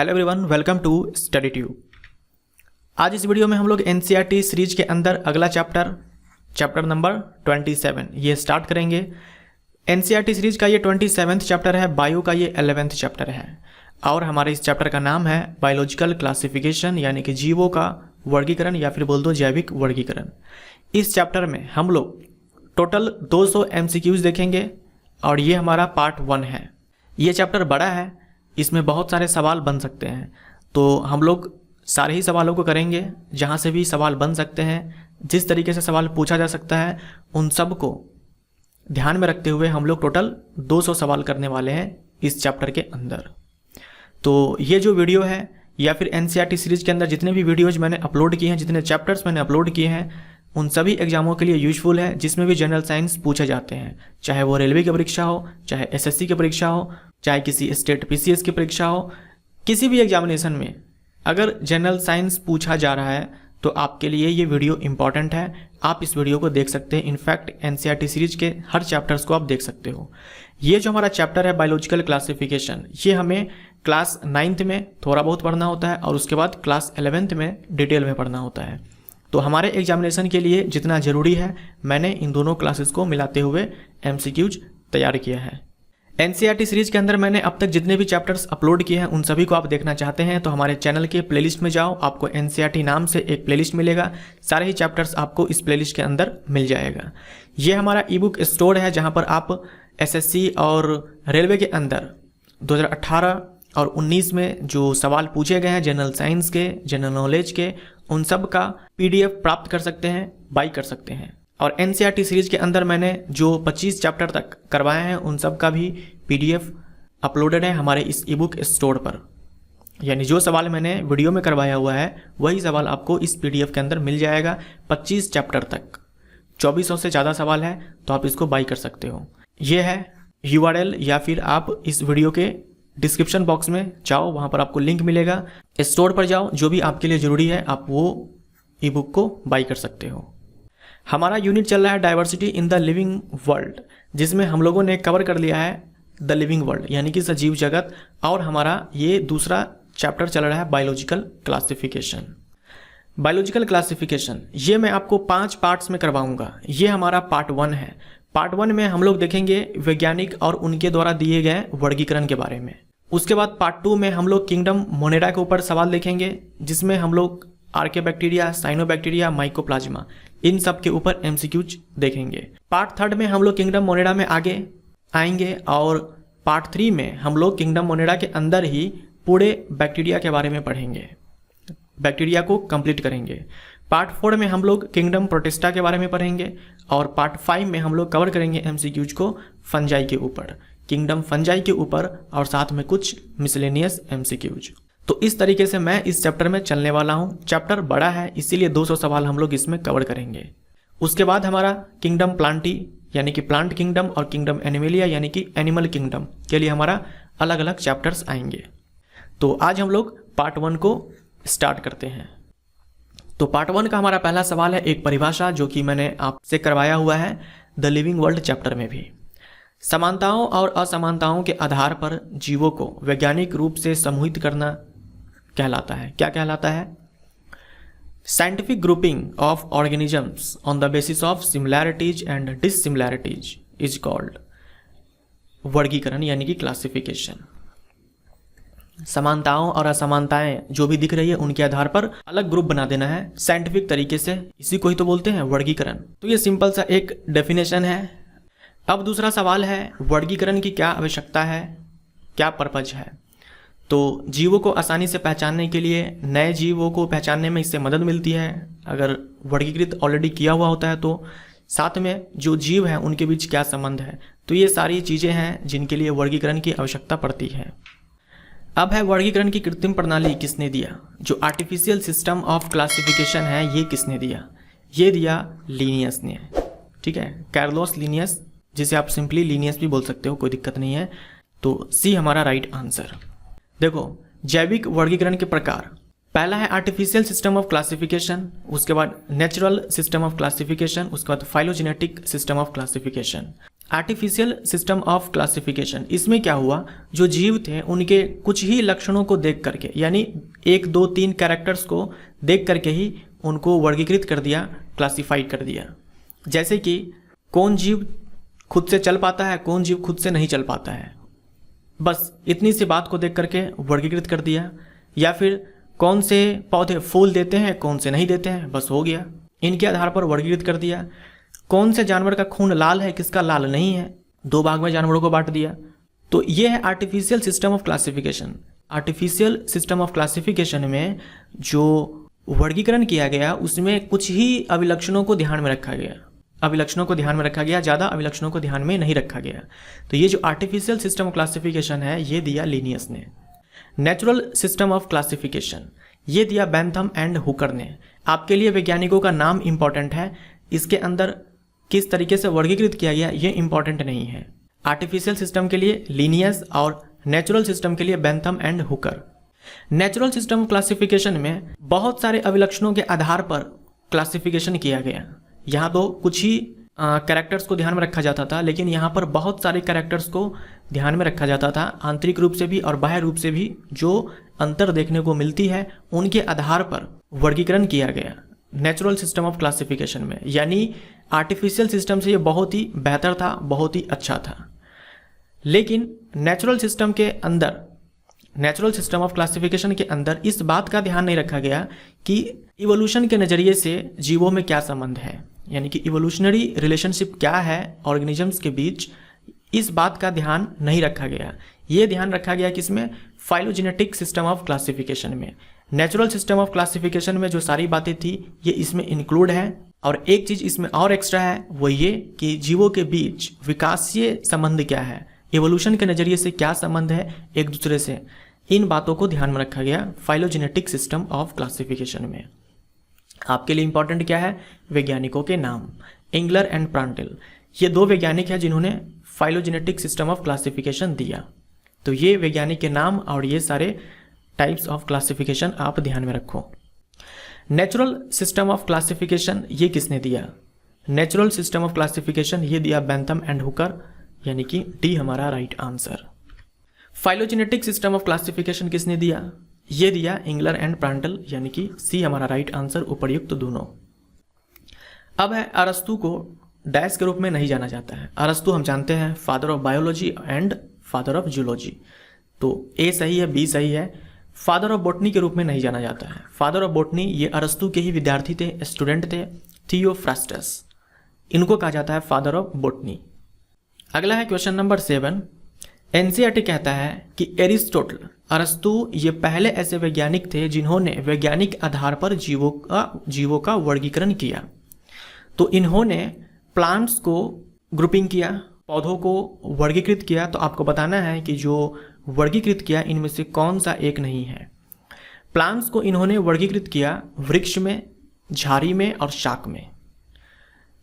Hello everyone, welcome to Study Tube. आज इस video में हम लोग एनसीईआरटी सीरीज के अंदर अगला चैप्टर नंबर 27 ये स्टार्ट करेंगे। एनसीईआरटी सीरीज का ये 27वां चैप्टर है, बायो का ये 11वां चैप्टर है और हमारे इस चैप्टर का नाम है बायोलॉजिकल क्लासिफिकेशन, यानी कि जीवों का वर्गीकरण या फिर बोल दो जैविक वर्गीकरण। इस चैप्टर में हम लोग टोटल 200 MCQs देखेंगे और ये हमारा पार्ट 1 है। ये चैप्टर बड़ा है, इसमें बहुत सारे सवाल बन सकते हैं, तो हम लोग सारे ही सवालों को करेंगे। जहाँ से भी सवाल बन सकते हैं, जिस तरीके से सवाल पूछा जा सकता है, उन सब को ध्यान में रखते हुए हम लोग टोटल 200 सवाल करने वाले हैं इस चैप्टर के अंदर। तो ये जो वीडियो है या फिर एनसीईआरटी सीरीज के अंदर जितने भी वीडियोज मैंने अपलोड किए हैं, जितने चैप्टर्स मैंने अपलोड किए हैं, उन सभी एग्जामों के लिए यूजफुल है, जिसमें भी जनरल साइंस पूछे जाते हैं, चाहे वो रेलवे की परीक्षा हो, चाहे एसएससी की परीक्षा हो, चाहे किसी स्टेट पीसीएस की परीक्षा हो। किसी भी एग्जामिनेशन में अगर जनरल साइंस पूछा जा रहा है तो आपके लिए ये वीडियो इंपॉर्टेंट है। आप इस वीडियो को देख सकते हैं। इनफैक्ट एनसीईआरटी सीरीज के हर चैप्टर्स को आप देख सकते हो। ये जो हमारा चैप्टर है बायोलॉजिकल क्लासिफिकेशन, ये हमें क्लास 9th में थोड़ा बहुत पढ़ना होता है और उसके बाद क्लास 11th में डिटेल में पढ़ना होता है। तो हमारे एग्जामिनेशन के लिए जितना ज़रूरी है, मैंने इन दोनों क्लासेस को मिलाते हुए MCQs तैयार किया है। एनसीईआरटी सीरीज के अंदर मैंने अब तक जितने भी चैप्टर्स अपलोड किए हैं, उन सभी को आप देखना चाहते हैं तो हमारे चैनल के प्लेलिस्ट में जाओ। आपको एनसीईआरटी नाम से एक प्लेलिस्ट मिलेगा, सारे ही चैप्टर्स आपको इस प्लेलिस्ट के अंदर मिल जाएगा। ये हमारा ईबुक स्टोर है, जहाँ पर आप एसएससी और रेलवे के अंदर 2018 और 19 में जो सवाल पूछे गए हैं जनरल साइंस के, जनरल नॉलेज के, उन सब का PDF प्राप्त कर सकते हैं, बाई कर सकते हैं। और एनसीईआरटी सीरीज के अंदर मैंने जो 25 चैप्टर तक करवाए हैं, उन सब का भी PDF अपलोडेड है हमारे इस ईबुक स्टोर पर। यानी जो सवाल मैंने वीडियो में करवाया हुआ है, वही सवाल आपको इस PDF के अंदर मिल जाएगा 25 चैप्टर तक। 2400 से ज़्यादा सवाल है, तो आप इसको बाई कर सकते हो। ये है URL, या फिर आप इस वीडियो के डिस्क्रिप्शन बॉक्स में जाओ, वहाँ पर आपको लिंक मिलेगा। स्टोर पर जाओ, जो भी आपके लिए ज़रूरी है आप वो ईबुक को बाई कर सकते हो। हमारा यूनिट चल रहा है diversity in the living world, जिसमें हम लोगों ने कवर कर लिया है द लिविंग वर्ल्ड, यानी कि सजीव जगत। और हमारा ये दूसरा चैप्टर चल रहा है बायोलॉजिकल क्लासिफिकेशन। बायोलॉजिकल क्लासिफिकेशन ये मैं आपको 5 पार्ट्स में करवाऊंगा। ये हमारा पार्ट 1 है। पार्ट 1 में हम लोग देखेंगे वैज्ञानिक और उनके द्वारा दिए गए वर्गीकरण के बारे में। उसके बाद पार्ट 2 में हम लोग किंगडम मोनेरा के ऊपर सवाल देखेंगे, जिसमें हम लोग आर्कियोबैक्टीरिया, साइनोबैक्टीरिया, माइकोप्लाज्मा, इन सब के ऊपर MCQs देखेंगे। पार्ट 3 में हम लोग किंगडम मोनेरा में आगे आएंगे और पार्ट 3 में हम लोग किंगडम मोनेरा के अंदर ही पूरे बैक्टीरिया के बारे में पढ़ेंगे, बैक्टीरिया को कंप्लीट करेंगे। पार्ट 4 में हम लोग किंगडम प्रोटिस्टा के बारे में पढ़ेंगे और पार्ट 5 में हम लोग कवर करेंगे MCQs को फंजाई के ऊपर, किंगडम फंजाई के ऊपर, और साथ में कुछ मिसलेनियस MCQs। तो इस तरीके से मैं इस चैप्टर में चलने वाला हूँ। चैप्टर बड़ा है, इसीलिए 200 सवाल हम लोग इसमें कवर करेंगे। उसके बाद हमारा किंगडम प्लांटी, यानी कि प्लांट किंगडम, और किंगडम एनिमलिया, यानी कि एनिमल किंगडम के लिए हमारा अलग अलग चैप्टर्स आएंगे। तो आज हम लोग पार्ट 1 को स्टार्ट करते हैं। तो पार्ट 1 का हमारा पहला सवाल है एक परिभाषा, जो कि मैंने आपसे करवाया हुआ है द लिविंग वर्ल्ड चैप्टर में भी। समानताओं और असमानताओं के आधार पर जीवों को वैज्ञानिक रूप से समूहित करना कहलाता है। क्या कहलाता है? Scientific grouping of organisms on the basis of similarities and dissimilarities is called वर्गीकरण, यानी कि क्लासिफिकेशन। समानताओं और असमानताएं जो भी दिख रही है, उनके आधार पर अलग ग्रुप बना देना है साइंटिफिक तरीके से, इसी को ही तो बोलते हैं वर्गीकरण। तो ये सिंपल सा एक डेफिनेशन है। अब दूसरा सवाल है वर्गीकरण की क्या आवश्यकता है, क्या पर्पज है। तो जीवों को आसानी से पहचानने के लिए, नए जीवों को पहचानने में इससे मदद मिलती है अगर वर्गीकृत ऑलरेडी किया हुआ होता है तो। साथ में जो जीव हैं उनके बीच क्या संबंध है, तो ये सारी चीज़ें हैं जिनके लिए वर्गीकरण की आवश्यकता पड़ती है। अब है वर्गीकरण की कृत्रिम प्रणाली किसने दिया। जो आर्टिफिशियल सिस्टम ऑफ क्लासिफिकेशन है, ये किसने दिया? ये दिया लिनियस ने। ठीक है, कार्लोस लिनियस, जिसे आप सिंपली लिनियस भी बोल सकते हो, कोई दिक्कत नहीं है। तो सी हमारा राइट आंसर। देखो, जैविक वर्गीकरण के प्रकार, पहला है आर्टिफिशियल सिस्टम ऑफ क्लासिफिकेशन, उसके बाद नेचुरल सिस्टम ऑफ क्लासिफिकेशन, उसके बाद phylogenetic system of classification. Artificial system of classification, इसमें क्या हुआ, जो जीव थे उनके कुछ ही लक्षणों को देख करके, यानी 1 2 3 कैरेक्टर्स को देख करके ही उनको वर्गीकृत कर दिया, क्लासिफाई कर दिया। जैसे कि कौन जीव खुद से चल पाता है, कौन जीव खुद से नहीं चल पाता है, बस इतनी सी बात को देख करके वर्गीकृत कर दिया। या फिर कौन से पौधे फूल देते हैं, कौन से नहीं देते हैं, बस हो गया, इनके आधार पर वर्गीकृत कर दिया। कौन से जानवर का खून लाल है, किसका लाल नहीं है, 2 भाग में जानवरों को बांट दिया। तो ये है artificial system of classification. Artificial system of classification में जो वर्गीकरण किया गया उसमें कुछ ही अभिलक्षणों को ध्यान में रखा गया, ज़्यादा अभिलक्षणों को ध्यान में नहीं रखा गया। तो ये जो आर्टिफिशियल सिस्टम ऑफ क्लासिफिकेशन है ये दिया लिनियस ने। नेचुरल सिस्टम ऑफ क्लासिफिकेशन ये दिया बेंथम एंड हुकर ने। आपके लिए वैज्ञानिकों का नाम इंपॉर्टेंट है, इसके अंदर किस तरीके से वर्गीकृत किया गया ये इंपॉर्टेंट नहीं है। आर्टिफिशियल सिस्टम के लिए लिनियस और नेचुरल सिस्टम के लिए Bentham and Hooker. Natural system classification में बहुत सारे अभिलक्षणों के आधार पर क्लासिफिकेशन किया गया। यहाँ तो कुछ ही कैरेक्टर्स को ध्यान में रखा जाता था, लेकिन यहाँ पर बहुत सारे कैरेक्टर्स को ध्यान में रखा जाता था, आंतरिक रूप से भी और बाह्य रूप से भी जो अंतर देखने को मिलती है उनके आधार पर वर्गीकरण किया गया नेचुरल सिस्टम ऑफ क्लासिफिकेशन में। यानी आर्टिफिशियल सिस्टम से ये बहुत ही बेहतर था, बहुत ही अच्छा था। लेकिन नेचुरल सिस्टम के अंदर, नेचुरल सिस्टम ऑफ क्लासिफिकेशन के अंदर इस बात का ध्यान नहीं रखा गया कि इवोल्यूशन के नज़रिए से जीवों में क्या संबंध है, यानी कि इवोल्यूशनरी रिलेशनशिप क्या है ऑर्गेनिजम्स के बीच, इस बात का ध्यान नहीं रखा गया। ये ध्यान रखा गया किसमें, फाइलोजेनेटिक सिस्टम ऑफ क्लासिफिकेशन में। नेचुरल सिस्टम ऑफ क्लासिफिकेशन में जो सारी बातें थी ये इसमें इंक्लूड है। और एक चीज़ इसमें और एक्स्ट्रा है, वो ये कि जीवों के बीच विकासीय संबंध क्या है, इवोल्यूशन के नज़रिए से क्या संबंध है एक दूसरे से, इन बातों को ध्यान में रखा गया फाइलोजेनेटिक सिस्टम ऑफ क्लासिफिकेशन में। आपके लिए इंपॉर्टेंट क्या है, वैज्ञानिकों के नाम, एंगलर एंड प्रांटल, ये 2 वैज्ञानिक हैं जिन्होंने फाइलोजेनेटिक सिस्टम ऑफ क्लासिफिकेशन दिया। तो ये वैज्ञानिक के नाम और ये सारे टाइप्स ऑफ क्लासिफिकेशन आप ध्यान में रखो। नेचुरल सिस्टम ऑफ क्लासिफिकेशन ये किसने दिया, नेचुरल सिस्टम ऑफ क्लासिफिकेशन ये दिया बेंथम एंड हुकर, यानी कि डी हमारा right answer. Phylogenetic system of classification किसने दिया, ये दिया एंगलर एंड प्रांटल, यानी कि सी हमारा राइट आंसर, उपर्युक्त दोनों। अब है अरस्तु को डैश के रूप में नहीं जाना जाता है। अरस्तु हम जानते हैं father of biology and father of zoology, तो ए सही है, बी सही है। फादर ऑफ बोटनी के रूप में नहीं जाना जाता है। फादर ऑफ बोटनी ये अरस्तु के ही विद्यार्थी थे, स्टूडेंट थे, थियोफ्रास्टस, इनको कहा जाता है फादर ऑफ बोटनी। अगला है क्वेश्चन नंबर 7। एनसीईआरटी कहता है कि एरिस्टोटल, अरस्तु ये पहले ऐसे वैज्ञानिक थे जिन्होंने वैज्ञानिक आधार पर जीवों का वर्गीकरण किया। तो इन्होंने प्लांट्स को ग्रुपिंग किया, पौधों को वर्गीकृत किया। तो आपको बताना है कि जो वर्गीकृत किया इनमें से कौन सा एक नहीं है। प्लांट्स को इन्होंने वर्गीकृत किया वृक्ष में, झाड़ी में और शाक में।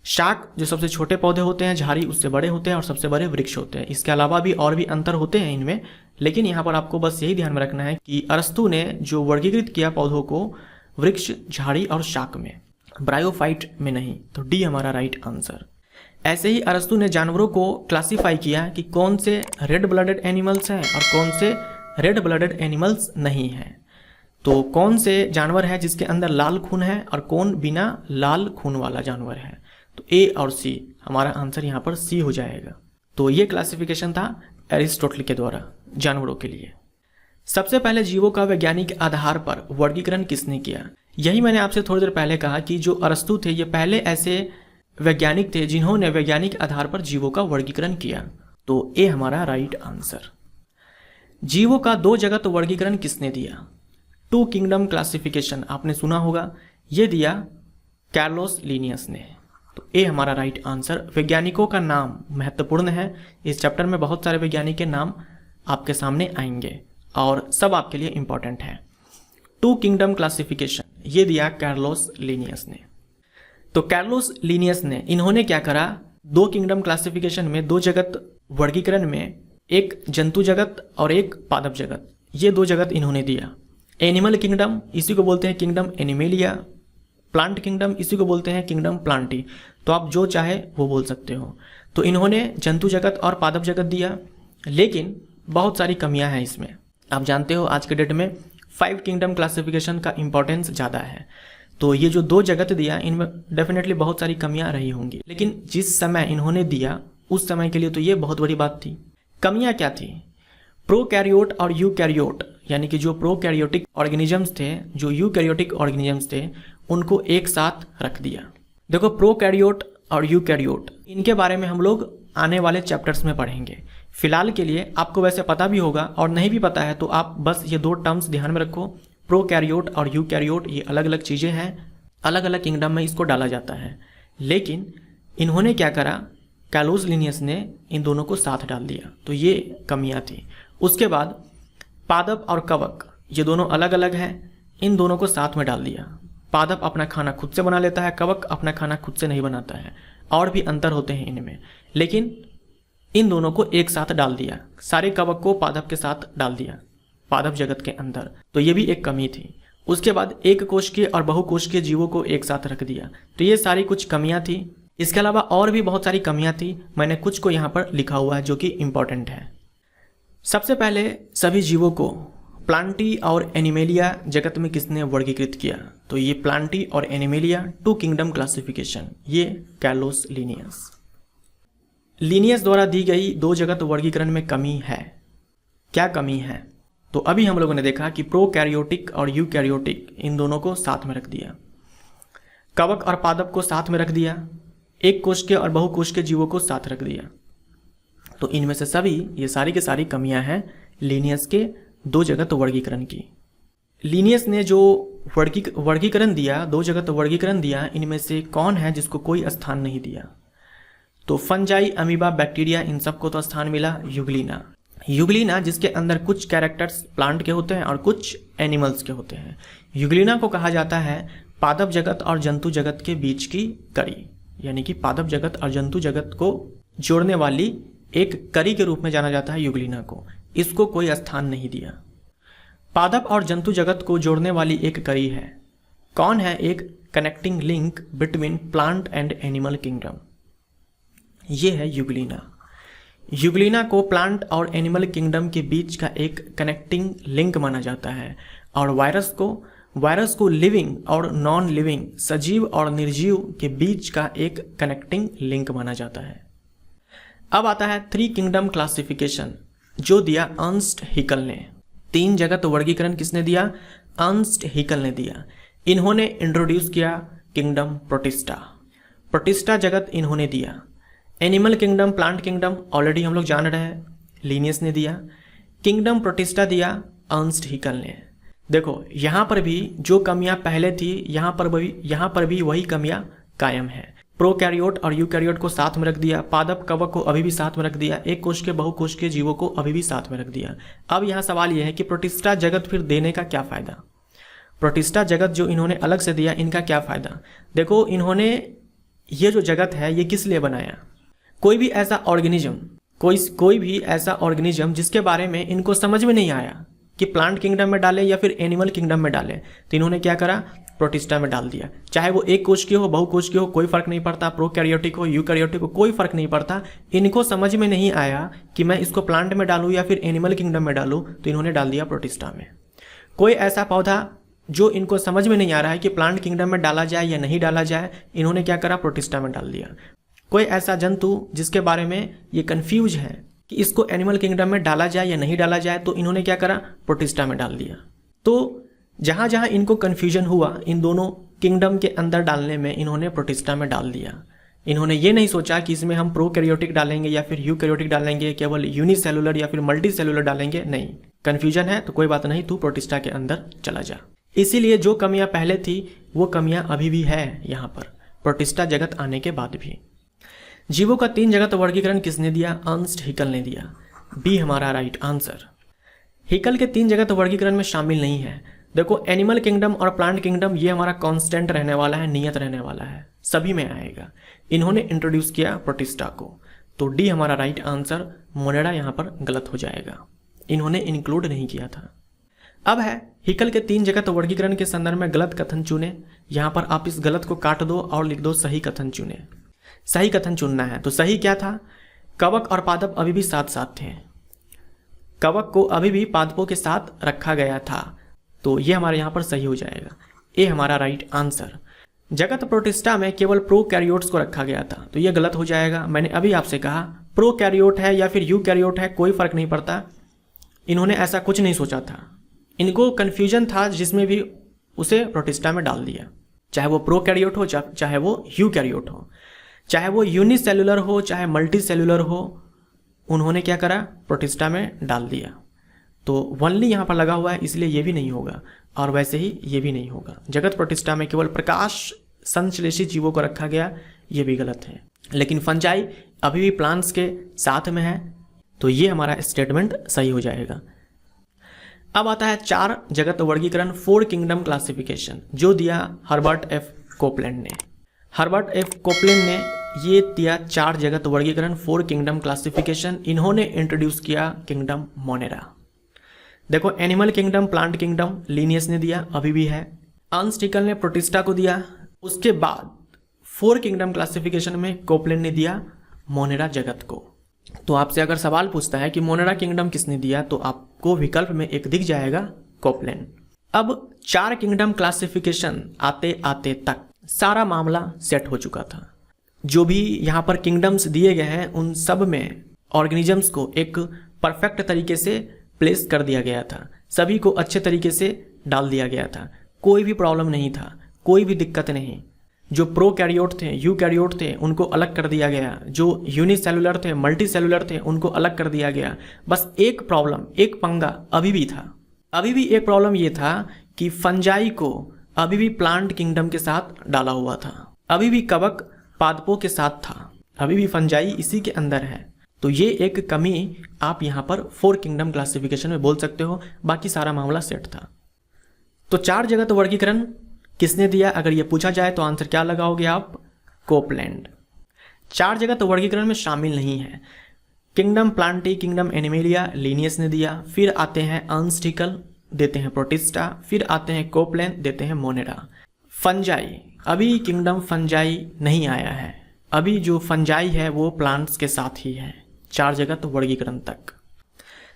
शाक जो सबसे छोटे पौधे होते हैं, झाड़ी उससे बड़े होते हैं और सबसे बड़े वृक्ष होते हैं। इसके अलावा भी और भी अंतर होते हैं इनमें, लेकिन यहाँ पर आपको बस यही ध्यान में रखना है कि अरस्तु ने जो वर्गीकृत किया पौधों को वृक्ष, झाड़ी और शाक में, ब्रायोफाइट में नहीं। तो डी हमारा राइट आंसर। ऐसे ही अरस्तु ने जानवरों को क्लासीफाई किया कि कौन से रेड ब्लडेड एनिमल्स हैं और कौन से रेड ब्लडेड एनिमल्स नहीं हैं। तो कौन से जानवर है जिसके अंदर लाल खून है और कौन बिना लाल खून वाला जानवर है। तो ए और सी, हमारा आंसर यहाँ पर सी हो जाएगा। तो ये क्लासिफिकेशन था एरिस्टोटल के द्वारा जानवरों के लिए। सबसे पहले जीवों का वैज्ञानिक आधार पर वर्गीकरण किसने किया, यही मैंने आपसे थोड़ी देर पहले कहा कि जो अरस्तु थे ये पहले ऐसे वैज्ञानिक थे जिन्होंने वैज्ञानिक आधार पर जीवों का वर्गीकरण किया। तो ए हमारा राइट आंसर। जीवों का 2 जगत वर्गीकरण किसने दिया, 2 किंगडम क्लासिफिकेशन आपने सुना होगा, ये दिया कार्लोस लिनियस ने। तो ए हमारा राइट आंसर। वैज्ञानिकों का नाम महत्वपूर्ण है, इस चैप्टर में बहुत सारे वैज्ञानिक के नाम आपके सामने आएंगे और सब आपके लिए इंपॉर्टेंट है। 2 किंगडम क्लासिफिकेशन ये दिया कार्लोस लिनियस ने। तो कार्लोस लिनियस ने इन्होंने क्या करा, 2 किंगडम क्लासिफिकेशन में 2 जगत वर्गीकरण में एक जंतु जगत और एक पादप जगत, ये 2 जगत इन्होंने दिया। एनिमल किंगडम इसी को बोलते हैं किंगडम एनिमेलिया, प्लांट किंगडम इसी को बोलते हैं किंगडम प्लांटी। तो आप जो चाहे वो बोल सकते हो। तो इन्होंने जंतु जगत और पादप जगत दिया, लेकिन बहुत सारी कमियां हैं इसमें। आप जानते हो आज के डेट में 5 किंगडम क्लासिफिकेशन का इंपॉर्टेंस ज़्यादा है, तो ये जो 2 जगत दिया इनमें डेफिनेटली बहुत सारी कमियां रही होंगी, लेकिन जिस समय इन्होंने दिया उस समय के लिए तो ये बहुत बड़ी बात थी। कमियां क्या थी? प्रोकैरियोट और यूकैरियोट, यानी कि जो प्रोकैरियोटिक ऑर्गेनिजम्स थे, जो यूकैरियोटिक ऑर्गेनिजम्स थे, उनको एक साथ रख दिया। देखो, प्रोकैरियोट और यूकैरियोट, इनके बारे में हम लोग आने वाले चैप्टर्स में पढ़ेंगे। फिलहाल के लिए आपको वैसे पता भी होगा, और नहीं भी पता है तो आप बस ये 2 टर्म्स ध्यान में रखो, प्रोकैरियोट और यूकैरियोट, ये अलग अलग चीज़ें हैं, अलग अलग किंगडम में इसको डाला जाता है। लेकिन इन्होंने क्या करा, कैलोस लिनियस ने इन दोनों को साथ डाल दिया, तो ये कमियां थी। उसके बाद पादप और कवक, ये दोनों अलग अलग हैं, इन दोनों को साथ में डाल दिया। पादप अपना खाना खुद से बना लेता है, कवक अपना खाना खुद से नहीं बनाता है, और भी अंतर होते हैं इनमें, लेकिन इन दोनों को एक साथ डाल दिया। सारे कवक को पादप के साथ डाल दिया पादप जगत के अंदर, तो ये भी एक कमी थी। उसके बाद एक कोशिकीय और बहुकोशिकीय जीवों को एक साथ रख दिया, तो ये सारी कुछ कमियां थी। इसके अलावा और भी बहुत सारी कमियां थी, मैंने कुछ को यहाँ पर लिखा हुआ है जो कि इम्पोर्टेंट है। सबसे पहले सभी जीवों को प्लांटी और एनिमेलिया जगत में किसने वर्गीकृत किया? तो ये प्लांटी और एनिमेलिया 2 किंगडम क्लासिफिकेशन, ये कैलोस लिनियस द्वारा दी गई 2 जगत वर्गीकरण में कमी है। क्या कमी है? तो अभी हम लोगों ने देखा कि प्रोकैरियोटिक और यूकैरियोटिक, इन दोनों को साथ में रख दिया। कवक और पादप को साथ में रख दिया, एक कोशिकीय और बहुकोशिकीय जीवों को साथ रख दिया। तो इनमें से सभी, ये सारी की सारी कमियां हैं लिनियस के 2 जगत वर्गीकरण की। लिनियस ने जो वर्गीकरण दिया, 2 जगत वर्गीकरण दिया, इनमें से कौन है जिसको कोई स्थान नहीं दिया? तो फंजाई, अमीबा, बैक्टीरिया, इन सबको तो स्थान मिला। यूग्लिना जिसके अंदर कुछ कैरेक्टर्स प्लांट के होते हैं और कुछ एनिमल्स के होते हैं। यूग्लिना को कहा जाता है पादप जगत और जंतु जगत के बीच की कड़ी, यानी कि पादप जगत और जंतु जगत को जोड़ने वाली एक कड़ी के रूप में जाना जाता है यूग्लिना को। इसको कोई स्थान नहीं दिया। पादप और जंतु जगत को जोड़ने वाली एक कड़ी है। कौन है? एक connecting link between plant and animal kingdom, ये है यूग्लिना। यूग्लिना को प्लांट और एनिमल किंगडम के बीच का एक कनेक्टिंग लिंक माना जाता है, और वायरस को लिविंग और नॉन लिविंग, सजीव और निर्जीव के बीच का एक कनेक्टिंग लिंक माना जाता है। अब आता है 3 किंगडम क्लासिफिकेशन, जो दिया अर्नस्ट हैकेल ने। 3 जगत वर्गीकरण किसने दिया? अर्नस्ट हैकेल ने दिया। इन्होंने इंट्रोड्यूस किया किंगडम प्रोटिस्टा जगत इन्होंने दिया। Animal kingdom, plant kingdom already हम लोग जान रहे हैं, लिनियस ने दिया। किंगडम प्रोटिस्टा दिया अर्नस्ट हैकेल ने। देखो, यहाँ पर भी जो कमियां पहले थी, यहाँ पर भी वही कमियां कायम है। प्रोकैरियोट और यूकैरियोट को साथ में रख दिया, पादप कवक को अभी भी साथ में रख दिया, एक कोश के बहुकोश के जीवों को अभी भी साथ में रख दिया। अब यहाँ सवाल यह है कि प्रोटिस्टा जगत फिर देने का क्या फ़ायदा? प्रोटिस्टा जगत जो इन्होंने अलग से दिया, इनका क्या फ़ायदा? देखो, इन्होंने ये जो जगत है ये किस लिए बनाया? कोई भी ऐसा ऑर्गेनिज्म जिसके बारे में इनको समझ में नहीं आया कि प्लांट किंगडम में डाले या फिर एनिमल किंगडम में डाले, तो इन्होंने क्या करा? प्रोटिस्टा में डाल दिया। चाहे वो एक कोश की हो, बहुकोश की हो, कोई फर्क नहीं पड़ता, प्रोकैरियोटिक हो, यूकैरियोटिक हो, कोई फर्क नहीं पड़ता। इनको समझ में नहीं आया कि मैं इसको प्लांट में डालूं या फिर एनिमल किंगडम में डालूं, तो इन्होंने डाल दिया प्रोटिस्टा में। कोई ऐसा पौधा जो इनको समझ में नहीं आ रहा है कि प्लांट किंगडम में डाला जाए या नहीं डाला जाए, इन्होंने क्या करा? प्रोटिस्टा में डाल दिया। कोई ऐसा जंतु जिसके बारे में ये कंफ्यूज है कि इसको एनिमल किंगडम में डाला जाए या नहीं डाला जाए, तो इन्होंने क्या करा? प्रोटिस्टा में डाल दिया। तो जहाँ जहाँ इनको कन्फ्यूजन हुआ इन दोनों किंगडम के अंदर डालने में, इन्होंने प्रोटिस्टा में डाल दिया। इन्होंने ये नहीं सोचा कि इसमें हम प्रोकैरियोटिक डालेंगे या फिर यूकैरियोटिक डालेंगे, केवल यूनिसेलुलर या फिर मल्टीसेलुलर डालेंगे, नहीं। कन्फ्यूजन है तो कोई बात नहीं, तू प्रोटिस्टा के अंदर चला जा। इसीलिए जो कमियां पहले थी वो कमियां अभी भी है यहाँ पर, प्रोटिस्टा जगत आने के बाद भी। जीवों का 3 जगत वर्गीकरण किसने दिया? अर्नस्ट हैकेल ने दिया। बी हमारा राइट आंसर। हैकेल के 3 जगत वर्गीकरण में शामिल नहीं है। देखो, एनिमल किंगडम और प्लांट किंगडम ये हमारा कांस्टेंट रहने वाला है, नियत रहने वाला है, सभी में आएगा। इन्होंने इंट्रोड्यूस किया प्रोटिस्टा को, तो डी हमारा राइट आंसर। मोनेरा यहाँ पर गलत हो जाएगा, इन्होंने इंक्लूड नहीं किया था। अब है हैकेल के 3 जगत वर्गीकरण के संदर्भ में गलत कथन चुने। यहाँ पर आप इस गलत को काट दो और लिख दो सही कथन चुने। सही कथन चुनना है। तो सही क्या था? कवक और पादप अभी भी साथ साथ थे, कवक को अभी भी पादपों के साथ रखा गया था। तो ये हमारे यहाँ पर सही हो जाएगा, ये हमारा राइट आंसर। जगत प्रोटिस्टा में केवल प्रोकैरियोट्स को रखा गया था, तो ये गलत हो जाएगा। मैंने अभी आपसे कहा प्रोकैरियोट है या फिर यूकैरियोट है, कोई फर्क नहीं पड़ता। इन्होंने ऐसा कुछ नहीं सोचा था, इनको कन्फ्यूजन था जिसमें भी उसे प्रोटिस्टा में डाल दिया, चाहे वो प्रोकैरियोट हो चाहे वो यूकैरियोट हो, चाहे वो यूनिसेलुलर हो चाहे मल्टी सेलुलर हो, उन्होंने क्या करा? प्रोटिस्टा में डाल दिया। तो वनली यहाँ पर लगा हुआ है, इसलिए ये भी नहीं होगा और वैसे ही ये भी नहीं होगा। जगत प्रोटिस्टा में केवल प्रकाश संश्लेषी जीवों को रखा गया, ये भी गलत है। लेकिन फंजाई अभी भी प्लांट्स के साथ में है, तो ये हमारा स्टेटमेंट सही हो जाएगा। अब आता है 4 जगत वर्गीकरण, 4 किंगडम क्लासिफिकेशन, जो दिया हर्बर्ट एफ कोपलैंड ने। हर्बर्ट एफ कोपलैंड ने ये दिया 4 जगत वर्गीकरण, 4 किंगडम क्लासिफिकेशन। इन्होंने इंट्रोड्यूस किया किंगडम मोनेरा। देखो, animal kingdom, plant kingdom Linnaeus ने दिया, अभी भी है। अर्नस्टिकल ने प्रोटिस्टा को दिया। उसके बाद 4 किंगडम क्लासिफिकेशन में कोपलैंड ने दिया मोनेरा जगत को। तो आपसे अगर सवाल पूछता है कि मोनेरा किंगडम किसने दिया, तो आपको विकल्प में एक दिख जाएगा, कोपलैंड। अब 4 किंगडम क्लासिफिकेशन आते आते तक सारा मामला सेट हो चुका था। जो भी यहाँ पर किंगडम्स दिए गए हैं उन सब में ऑर्गेनिजम्स को एक परफेक्ट तरीके से प्लेस कर दिया गया था, सभी को अच्छे तरीके से डाल दिया गया था, कोई भी प्रॉब्लम नहीं था, कोई भी दिक्कत नहीं। जो प्रोकैरियोट थे, यूकैरियोट थे, उनको अलग कर दिया गया। जो यूनिसेलुलर थे, मल्टी सेलुलर थे, उनको अलग कर दिया गया। बस एक प्रॉब्लम, एक पंगा अभी भी था। अभी भी एक प्रॉब्लम ये था कि फंजाई को अभी भी प्लांट किंगडम के साथ डाला हुआ था, अभी भी कवक पादपों के साथ था, अभी भी फंजाई इसी के अंदर है। तो ये एक कमी आप यहाँ पर 4 किंगडम क्लासिफिकेशन में बोल सकते हो, बाकी सारा मामला सेट था। तो 4 जगत वर्गीकरण किसने दिया? अगर ये पूछा जाए तो आंसर क्या लगाओगे आप? कोपलैंड। 4 जगत वर्गीकरण में शामिल नहीं है। Kingdom Plantae, kingdom animalia Linnaeus ने दिया, फिर आते हैं अर्नस्टिकल, देते हैं प्रोटिस्टा, फिर आते हैं कोपलैंड, देते हैं मोनेरा। फंजाई, अभी किंगडम फंजाई नहीं आया है, अभी जो फंजाई है वो प्लांट्स के साथ ही है 4 जगत वर्गीकरण तक।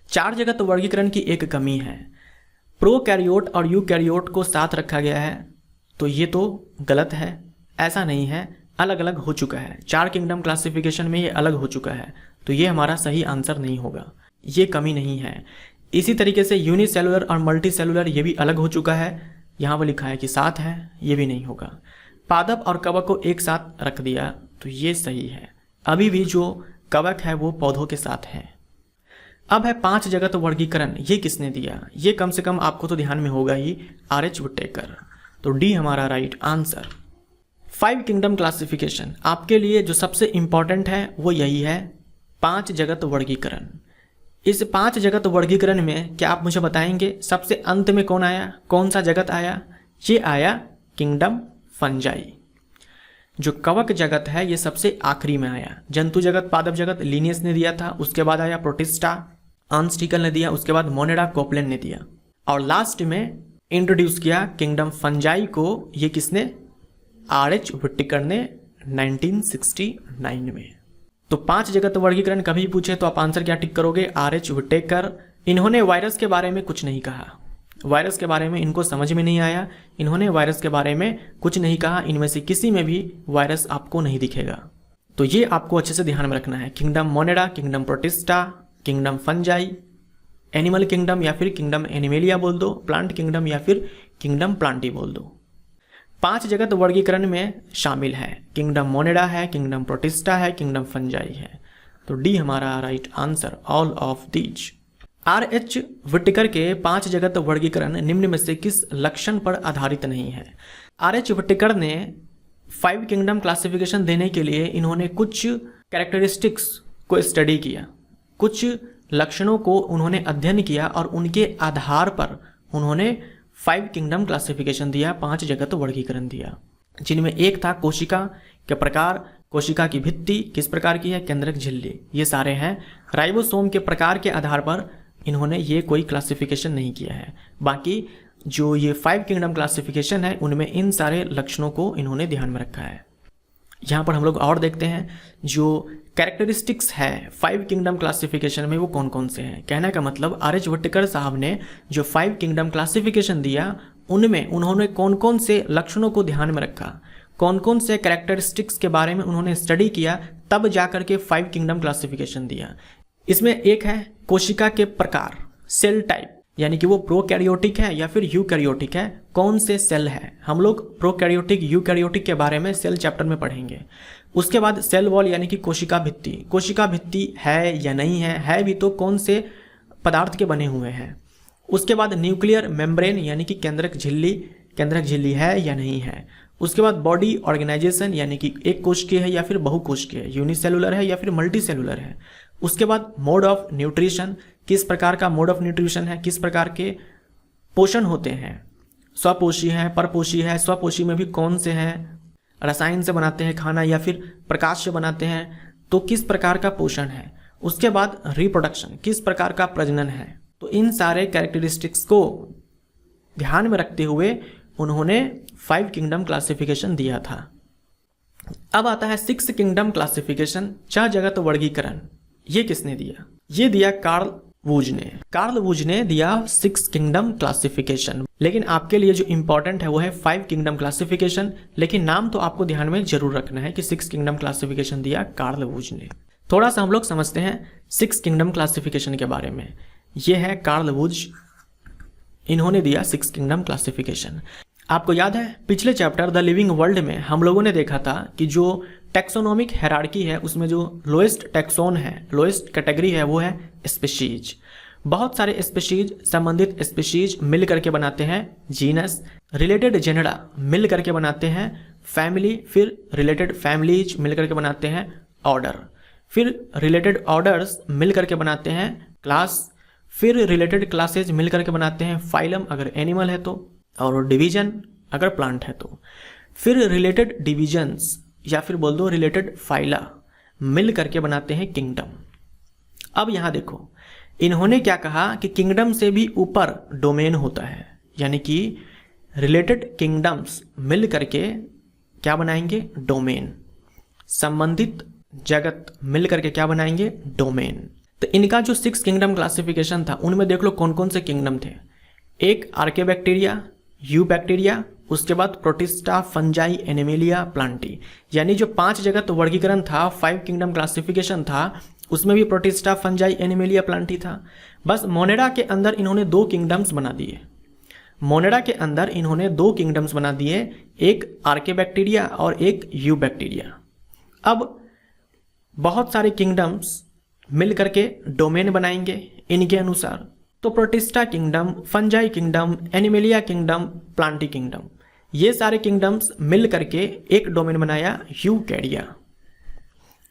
4 जगत वर्गीकरण की एक कमी है, प्रोकैरियोट और यूकैरियोट को साथ रखा गया है, तो ये तो गलत है। ऐसा नहीं है, अलग अलग हो चुका है। 4 किंगडम क्लासिफिकेशन में ये अलग हो चुका है, तो ये हमारा सही आंसर नहीं होगा, ये कमी नहीं है। इसी तरीके से यूनिसेलुलर और मल्टी सेलुलर ये भी अलग हो चुका है, यहाँ पर लिखा है कि साथ है, ये भी नहीं होगा। पादप और कवक को एक साथ रख दिया, तो ये सही है। अभी भी जो कवक है वो पौधों के साथ है। अब है 5 जगत वर्गीकरण, ये किसने दिया? ये कम से कम आपको तो ध्यान में होगा ही, आर.एच. विटेकर। तो डी हमारा राइट आंसर। 5 किंगडम क्लासिफिकेशन आपके लिए जो सबसे इंपॉर्टेंट है वो यही है, 5 जगत वर्गीकरण। इस 5 जगत वर्गीकरण में क्या आप मुझे बताएंगे सबसे अंत में कौन आया, कौन सा जगत आया? ये आया किंगडम फंजाई। जो कवक जगत है ये सबसे आखिरी में आया। जंतु जगत, पादप जगत लिनियस ने दिया था, उसके बाद आया प्रोटिस्टा, अर्नस्टिकल ने दिया, उसके बाद मोनेरा, कोपलैंड ने दिया, और लास्ट में इंट्रोड्यूस किया किंगडम फंजाई को। ये किसने? आर.एच. विटेकर ने 1969 में। तो 5 जगत वर्गीकरण कभी पूछे तो आप आंसर क्या टिक करोगे? आर.एच. विटेकर। इन्होंने वायरस के बारे में कुछ नहीं कहा, वायरस के बारे में इनको समझ में नहीं आया, इन्होंने वायरस के बारे में कुछ नहीं कहा। इनमें से किसी में भी वायरस आपको नहीं दिखेगा, तो ये आपको अच्छे से ध्यान में रखना है। Kingdom Monera, kingdom protista, kingdom fungi, animal kingdom या फिर किंगडम एनिमेलिया बोल दो, प्लांट किंगडम या फिर किंगडम प्लांटी बोल दो। 5 जगत वर्गीकरण में शामिल है, किंगडम मोनेरा है, किंगडम प्रोटिस्टा है, किंगडम फंजाई है। तो डी हमारा right answer, all of these. RH. Whittaker के 5 जगत वर्गीकरण निम्न में से किस लक्षण पर आधारित नहीं है? आर.एच. विटेकर ने 5 किंगडम क्लासिफिकेशन देने के लिए इन्होंने कुछ कैरेक्टरिस्टिक्स को स्टडी किया, कुछ लक्षणों को उन्होंने अध्ययन किया और उनके आधार पर उन्होंने 5 किंगडम क्लासिफिकेशन दिया, 5 जगत वर्गीकरण दिया, जिनमें एक था कोशिका के प्रकार, कोशिका की भित्ति किस प्रकार की है, केंद्रक झिल्ली, ये सारे हैं। राइबोसोम के प्रकार के आधार पर इन्होंने ये कोई क्लासिफिकेशन नहीं किया है। बाकी जो ये 5 किंगडम क्लासिफिकेशन है उनमें इन सारे लक्षणों को इन्होंने ध्यान में रखा है। यहाँ पर हम लोग और देखते हैं जो कैरेक्टरिस्टिक्स है 5 किंगडम क्लासिफिकेशन में वो कौन कौन से हैं। कहने का मतलब आर्यभट्टकर साहब ने जो 5 किंगडम क्लासिफिकेशन दिया उनमें उन्होंने कौन कौन से लक्षणों को ध्यान में रखा, कौन कौन से कैरेक्टरिस्टिक्स के बारे में उन्होंने स्टडी किया, तब जाकर के 5 किंगडम क्लासिफिकेशन दिया। इसमें एक है कोशिका के प्रकार, सेल टाइप, यानी कि वो प्रोकैरियोटिक है या फिर यूकैरियोटिक है, कौन से सेल है। हम लोग प्रोकैरियोटिक यूकैरियोटिक के बारे में सेल चैप्टर में पढ़ेंगे। उसके बाद सेल वॉल यानी कि कोशिका भित्ति, कोशिका भित्ति है या नहीं है भी तो कौन से पदार्थ के बने हुए हैं। उसके बाद न्यूक्लियर मेम्ब्रेन यानी कि केंद्रक झिल्ली है या नहीं है। उसके बाद बॉडी ऑर्गेनाइजेशन यानी कि एक कोशिकीय है या फिर बहुकोशिकीय है, यूनिसेलुलर है या फिर मल्टीसेलुलर है। उसके बाद मोड ऑफ न्यूट्रिशन, किस प्रकार का मोड ऑफ न्यूट्रिशन है, किस प्रकार के पोषण होते हैं, स्वपोषी है, परपोषी है, स्वपोषी में भी कौन से हैं, रसायन से बनाते हैं खाना या फिर प्रकाश से बनाते हैं, तो किस प्रकार का पोषण है। उसके बाद रिप्रोडक्शन, किस प्रकार का प्रजनन है। तो इन सारे कैरेक्टरिस्टिक्स को ध्यान में रखते हुए उन्होंने 5 किंगडम क्लासिफिकेशन दिया था। अब आता है 6 किंगडम क्लासिफिकेशन, 6 जगत वर्गीकरण। ये किसने दिया? ये दिया कार्ल वूज ने। कार्ल वूज ने दिया 6 किंगडम क्लासिफिकेशन। लेकिन आपके लिए जो इंपॉर्टेंट है वो है 5 किंगडम क्लासिफिकेशन, लेकिन नाम तो आपको ध्यान में जरूर रखना है कि 6 किंगडम क्लासिफिकेशन दिया कार्ल वूज ने। थोड़ा सा हम लोग समझते हैं 6 किंगडम क्लासिफिकेशन के बारे में। ये है कार्ल वूज, इन्होंने दिया 6 किंगडम क्लासिफिकेशन। आपको याद है पिछले चैप्टर द लिविंग वर्ल्ड में हम लोगों ने देखा था कि जो टैक्सोनॉमिक हायरार्की है उसमें जो लोएस्ट टैक्सोन है, लोएस्ट कैटेगरी है, वो है स्पीशीज। बहुत सारे स्पीशीज, संबंधित स्पीशीज मिल करके बनाते हैं जीनस, रिलेटेड जेनरा मिल करके बनाते हैं फैमिली, फिर रिलेटेड फैमिलीज मिल करके बनाते हैं ऑर्डर, फिर रिलेटेड ऑर्डर्स मिल करके बनाते हैं क्लास, फिर रिलेटेड क्लासेज मिल करके बनाते हैं फाइलम अगर एनिमल है तो, और डिवीजन अगर प्लांट है तो, फिर रिलेटेड डिविजन्स या फिर बोल दो रिलेटेड फाइला मिल करके बनाते हैं किंगडम। अब यहां देखो इन्होंने क्या कहा कि किंगडम से भी ऊपर डोमेन होता है, यानी कि रिलेटेड किंगडम्स मिल करके क्या बनाएंगे? डोमेन। संबंधित जगत मिल करके क्या बनाएंगे? डोमेन। तो इनका जो 6 किंगडम क्लासिफिकेशन था उनमें देख लो कौन कौन से किंगडम थे। एक आर्केबैक्टीरिया, यू बैक्टीरिया, उसके बाद प्रोटिस्टा, फंजाई, एनिमेलिया, प्लांटी। यानी जो 5 जगत वर्गीकरण था, 5 किंगडम क्लासिफिकेशन था, उसमें भी प्रोटिस्टा, फंजाई, एनिमेलिया, प्लांटी था। बस मोनेडा के अंदर इन्होंने 2 किंगडम्स बना दिए। मोनेडा के अंदर इन्होंने 2 किंगडम्स बना दिए, एक आर्केबैक्टीरिया और एक यू बैक्टीरिया। अब बहुत सारे किंगडम्स मिल करके डोमेन बनाएंगे इनके अनुसार। तो protista kingdom, fungi kingdom, animalia kingdom, Plantae kingdom, ये सारे किंगडम्स मिल करके एक डोमेन बनाया यूकैरिया।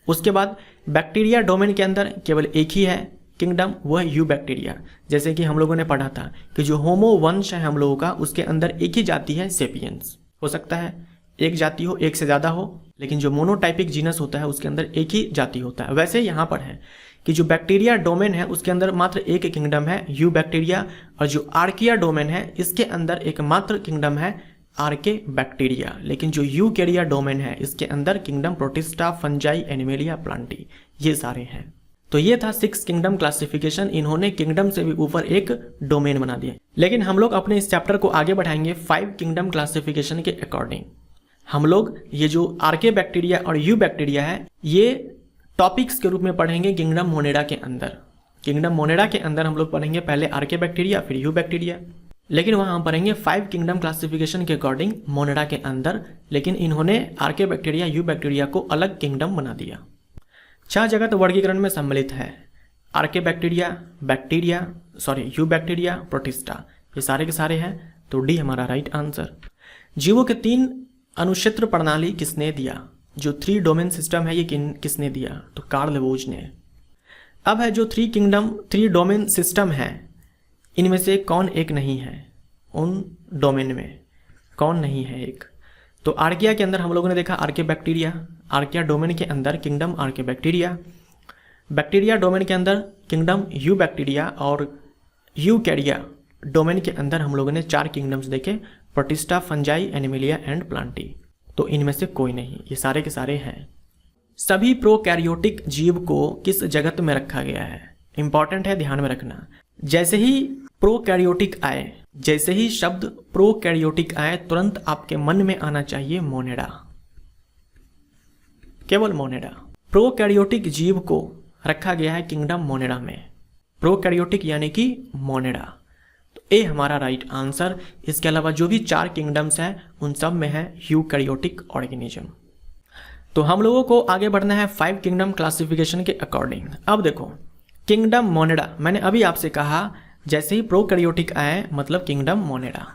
उसके बाद बैक्टीरिया डोमेन के अंदर केवल एक ही है किंगडम, वो है यू बैक्टीरिया। जैसे कि हम लोगों ने पढ़ा था कि जो होमो वंश है हम लोगों का, उसके अंदर एक ही जाति है सेपियंस। हो सकता है एक जाति हो, एक से ज़्यादा हो, लेकिन जो मोनोटाइपिक जीनस होता है उसके अंदर एक ही जाति होता है। वैसे यहाँ पर है कि जो बैक्टीरिया डोमेन है उसके अंदर मात्र एक किंगडम है यू बैक्टीरिया, और जो आर्किया डोमेन है इसके अंदर एक मात्र किंगडम है आर्के बैक्टीरिया। लेकिन जो यूकैरिया डोमेन है इसके अंदर kingdom protista, fungi, animalia, Plantae, ये सारे हैं। तो ये था 6 किंगडम क्लासिफिकेशन। इन्होंने किंगडम से भी ऊपर एक डोमेन बना दिया। लेकिन हम लोग अपने इस चैप्टर को आगे बढ़ाएंगे 5 किंगडम क्लासिफिकेशन के अकॉर्डिंग। हम लोग ये जो आर्के बैक्टीरिया और यू बैक्टीरिया है ये टॉपिक्स के रूप में पढ़ेंगे किंगडम मोनेडा के अंदर। किंगडम मोनेडा के अंदर हम लोग पढ़ेंगे पहले आर्के बैक्टीरिया फिर यू बैक्टीरिया, लेकिन वहाँ हम पढ़ेंगे 5 किंगडम क्लासिफिकेशन के अकॉर्डिंग मोनेडा के अंदर। लेकिन इन्होंने आर्के बैक्टीरिया, यू बैक्टीरिया को अलग किंगडम बना दिया। 6 जगत वर्गीकरण में सम्मिलित है आर्के बैक्टीरिया, यू बैक्टीरिया, प्रोटिस्टा, ये सारे के सारे हैं। तो डी हमारा राइट आंसर। जीवों के 3 अनुक्षेत्र प्रणाली किसने दिया? जो 3 डोमेन सिस्टम है ये किसने दिया? तो कार्ल वूज ने। अब है जो 3 डोमेन सिस्टम है, इनमें से कौन एक नहीं है? उन डोमेन में कौन नहीं है एक? तो आर्किया के अंदर हम लोगों ने देखा आर्के बैक्टीरिया, आर्किया डोमेन के अंदर किंगडम आर्के बैक्टीरिया, बैक्टीरिया डोमेन के अंदर किंगडम यू बैक्टीरिया, और यूकैरिया डोमेन के अंदर हम लोगों ने 4 किंगडम्स देखे, protista, fungi, animalia and Plantae. तो इनमें से कोई नहीं, ये सारे के सारे हैं। सभी प्रोकैरियोटिक जीव को किस जगत में रखा गया है? इंपॉर्टेंट है, ध्यान में रखना। जैसे ही प्रोकैरियोटिक आए, जैसे ही शब्द प्रोकैरियोटिक आए, तुरंत आपके मन में आना चाहिए मोनेडा, केवल मोनेडा। प्रोकैरियोटिक जीव को रखा गया है किंगडम मोनेडा में, प्रोकैरियोटिक यानी कि मोनेडा। तो ए हमारा राइट आंसर। इसके अलावा जो भी 4 किंगडम्स हैं उन सब में है यूकैरियोटिक ऑर्गेनिज्म। तो हम लोगों को आगे बढ़ना है 5 किंगडम क्लासिफिकेशन के अकॉर्डिंग। अब देखो, किंगडम मोनेडा, मैंने अभी आपसे कहा जैसे ही प्रोकैरियोटिक आए मतलब किंगडम मोनेडा।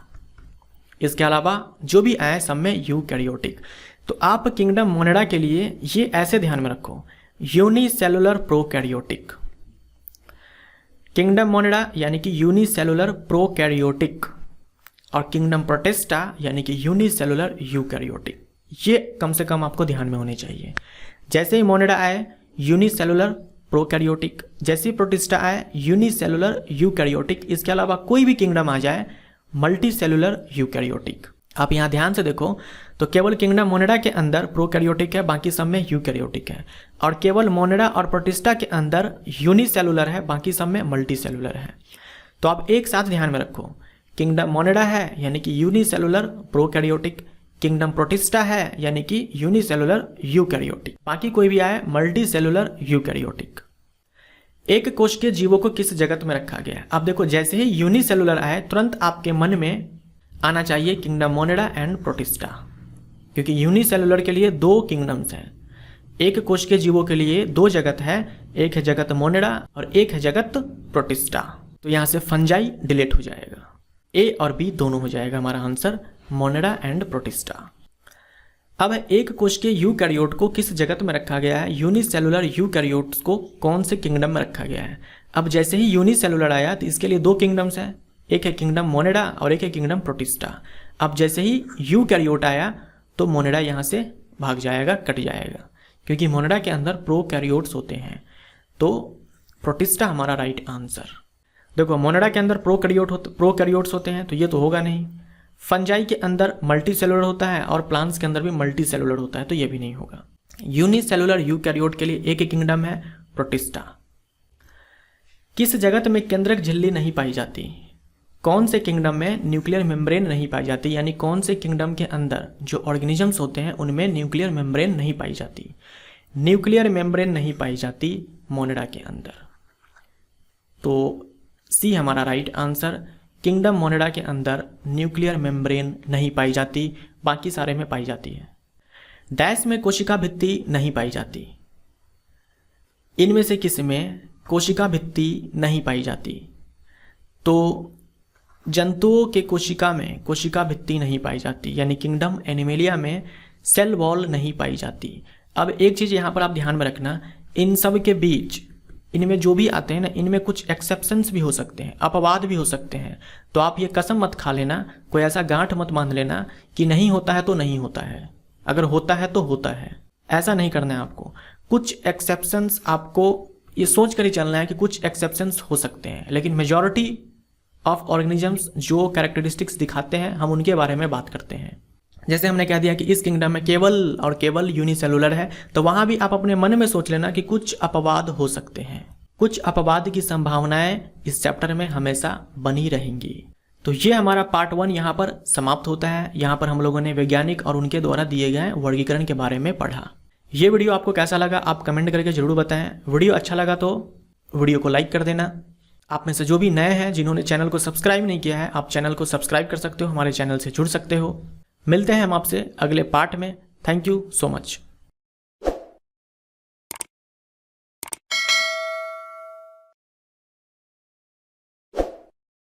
इसके अलावा जो भी आए सब में यूकैरियोटिक। तो आप किंगडम मोनेडा के लिए ये ऐसे ध्यान में रखो, यूनिसेलुलर प्रोकैरियोटिक। किंगडम मोनेडा यानी कि यूनिसेलुलर प्रोकैरियोटिक, और किंगडम प्रोटिस्टा यानी कि यूनिसेलुलर यूकैरियोटिक। ये कम से कम आपको ध्यान में होने चाहिए। जैसे ही मोनेडा आए यूनिसेलुलर प्रोकैरियोटिक, जैसे ही प्रोटिस्टा आए यूनिसेलुलर यूकैरियोटिक। इसके अलावा कोई भी किंगडम आ जाए मल्टी सेलुलर यूकैरियोटिक। आप यहाँ ध्यान से देखो तो केवल किंगडम मोनेडा के अंदर प्रोकैरियोटिक है, बाकी सब में यूकैरियोटिक है। और केवल मोनेडा और प्रोटिस्टा के अंदर यूनिसेलुलर है, बाकी सब में मल्टी सेलुलर है। तो आप एक साथ ध्यान में रखो, किंगडम मोनेडा है यानी कि यूनिसेलुलर प्रोकैरियोटिक, किंगडम प्रोटिस्टा है यानी कि यूनिसेलुलर यूकैरियोटिक, बाकी कोई भी आए मल्टी सेलुलर यूकैरियोटिक। एक कोश के जीवों को किस जगत में रखा गया है? अब देखो, जैसे ही यूनिसेलुलर आए तुरंत आपके मन में आना चाहिए किंगडम मोनेडा एंड प्रोटिस्टा, क्योंकि यूनिसेलुलर के लिए 2 किंगडम्स हैं। एक कोश के जीवों के लिए 2 जगत है, एक है जगत मोनेडा और एक है जगत प्रोटिस्टा। तो यहाँ से फंजाई डिलीट हो जाएगा, ए और बी दोनों हो जाएगा हमारा आंसर, मोनेडा एंड प्रोटिस्टा। अब एक कोश के यूकैरियोट को किस जगत में रखा गया है? यूनिसेलुलर यूकैरियोट्स को कौन से किंगडम में रखा गया है? अब जैसे ही यूनिसेलुलर आया तो इसके लिए 2 किंगडम्स हैं, एक है किंगडम मोनेडा और एक है किंगडम प्रोटिस्टा। अब जैसे ही यूकैरियोट आया तो मोनेडा यहाँ से भाग जाएगा, कट जाएगा, क्योंकि मोनेडा के अंदर प्रोकैरियोट्स होते हैं। तो प्रोटिस्टा हमारा राइट आंसर। देखो, मोनेडा के अंदर प्रोकैरियोट्स होते हैं तो ये तो होगा नहीं। फंजाई के अंदर मल्टी सेलुलर होता है और प्लांट्स के अंदर भी मल्टी सेलुलर होता है, तो ये भी नहीं होगा। यूनिसेलुलर यूकैरियोट के लिए एक ही किंगडम है, प्रोटिस्टा। किस जगत में केंद्रक झिल्ली नहीं पाई जाती? कौन से किंगडम में न्यूक्लियर मेम्ब्रेन नहीं पाई जाती? यानी कौन से किंगडम के अंदर जो ऑर्गेनिजम्स होते हैं उनमें न्यूक्लियर मेम्ब्रेन नहीं पाई जाती? न्यूक्लियर मेम्ब्रेन नहीं पाई जाती मोनेडा के अंदर। तो सी हमारा राइट आंसर। किंगडम मोनेडा के अंदर न्यूक्लियर मेम्ब्रेन नहीं पाई जाती, बाकी सारे में पाई जाती है। डैश में कोशिका भित्ति नहीं पाई जाती। इनमें से किस में कोशिका भित्ति नहीं पाई जाती? तो जंतुओं के कोशिका में कोशिका भित्ति नहीं पाई जाती, यानी किंगडम एनिमेलिया में सेल वॉल नहीं पाई जाती। अब एक चीज़ यहाँ पर आप ध्यान में रखना, इन सब के बीच इनमें जो भी आते हैं ना, इनमें कुछ एक्सेप्शंस भी हो सकते हैं, अपवाद भी हो सकते हैं। तो आप ये कसम मत खा लेना, कोई ऐसा गांठ मत बांध लेना कि नहीं होता है तो नहीं होता है, अगर होता है तो होता है, ऐसा नहीं करना है आपको। कुछ एक्सेप्शंस आपको ये सोच कर ही चलना है कि कुछ एक्सेप्शंस हो सकते हैं, लेकिन मेजॉरिटी ऑफ ऑर्गेनिजम्स जो कैरेक्टरिस्टिक्स दिखाते हैं हम उनके बारे में बात करते हैं। जैसे हमने कह दिया कि इस किंगडम में केवल और केवल यूनिसेलुलर है, तो वहां भी आप अपने मन में सोच लेना कि कुछ अपवाद हो सकते हैं, कुछ अपवाद की संभावनाएं इस चैप्टर में हमेशा बनी रहेंगी। तो ये हमारा पार्ट 1 यहाँ पर समाप्त होता है। यहाँ पर हम लोगों ने वैज्ञानिक और उनके द्वारा दिए गए वर्गीकरण के बारे में पढ़ा। ये वीडियो आपको कैसा लगा आप कमेंट करके जरूर बताएं। वीडियो अच्छा लगा तो वीडियो को लाइक कर देना। आप में से जो भी नए हैं जिन्होंने चैनल को सब्सक्राइब नहीं किया है, आप चैनल को सब्सक्राइब कर सकते हो, हमारे चैनल से जुड़ सकते हो। मिलते हैं हम आपसे अगले पार्ट में। Thank you so much.